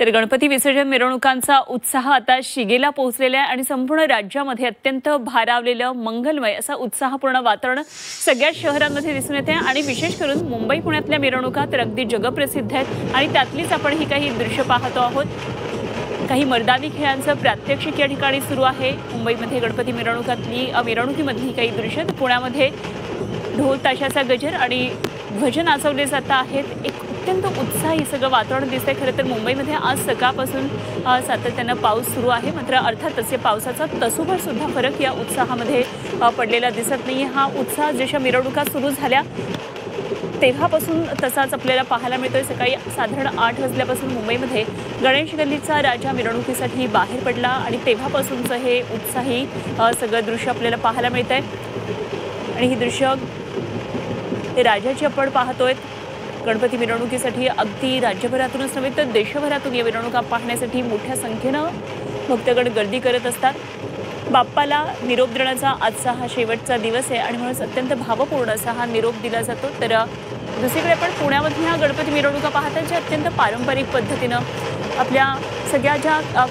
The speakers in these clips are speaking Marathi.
तर गणपती विसर्जन मिरवणुकांचा उत्साह आता शिगेला पोहोचलेला आहे आणि संपूर्ण राज्यामध्ये अत्यंत भारावलेलं मंगलमय असा उत्साहपूर्ण वातावरण सगळ्या शहरांमध्ये दिसून येते आणि विशेष करून मुंबई पुण्यातल्या मिरवणुका तर अगदी जगप्रसिद्ध आहेत आणि त्यातलीच आपण ही काही दृश्य पाहतो आहोत। काही मर्दानी खेळांचं प्रात्यक्षिक या ठिकाणी सुरू आहे। मुंबईमध्ये गणपती मिरवणुकीमधली काही दृश्य, पुण्यामध्ये ढोल ताशाचा गजर आणि ध्वज नाचवले जात आहेत। एक अत्यंत उत्साही सगळं वातावरण दिसतंय। खरं तर मुंबईमध्ये आज सकाळपासून सातत्यानं पाऊस सुरू आहे, मात्र अर्थातच या पावसाचा तसूभर सुद्धा फरक या उत्साहामध्ये पडलेला दिसत नाही। हा उत्साह जशा मिरवणुका सुरू झाल्या तेव्हापासून तसाच आपल्याला पाहायला मिळतोय। सकाळी साधारण 8 वाजल्यापासून मुंबईमध्ये गणेश गल्लीचा राजा मिरवणुकीसाठी बाहेर पडला आणि तेव्हापासूनचं हे उत्साही सगळं दृश्य आपल्याला पाहायला मिळतंय आणि ही दृश्य राजाची आपण पाहतोय। गणपती मिरवणुकीसाठी अगदी राज्यभरातूनच नव्हे तर देशभरातून या मिरवणुका पाहण्यासाठी मोठ्या संख्येनं भक्तगण गर्दी करत असतात। बाप्पाला निरोप देण्याचा आजचा हा शेवटचा दिवस आहे आणि म्हणून अत्यंत भावपूर्ण असा हा निरोप दिला जातो। तर दुसरीकडे आपण पुण्यामध्ये ह्या गणपती मिरवणुका पाहतात ज्या अत्यंत पारंपरिक पद्धतीनं आपल्या सगळ्या ज्या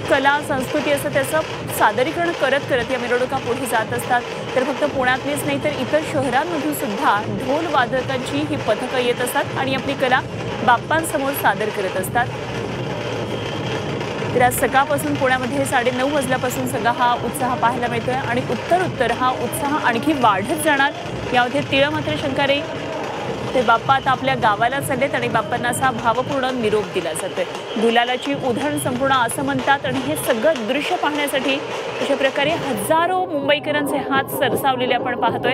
कला संस्कृती असतं त्याचं सादरीकरण करत करत या मिरवणुका पुढे जात असतात। तर फक्त पुण्यातलीच नाही तर इतर शहरांमधून सुद्धा ढोल वादकांची ही पथकं येत असतात आणि आपली कला बाप्पांसमोर सादर करत असतात। तर आज सकाळपासून पुण्यामध्ये 9:30 वाजल्यापासून सगळा हा उत्साह पाहायला मिळतोय आणि उत्तर हा उत्साह आणखी वाढत जाणार यामध्ये तीळ मात्र शंका नाही। ते बाप्पा आता आपल्या गावाला चाललेत आणि बाप्पांना असा भावपूर्ण निरोप दिला जातोय। गुलालाची उधळण संपूर्ण असं म्हणतात आणि हे सगळं दृश्य पाहण्यासाठी अशा प्रकारे हजारो मुंबईकरांचे हात सरसावलेले आपण पाहतोय।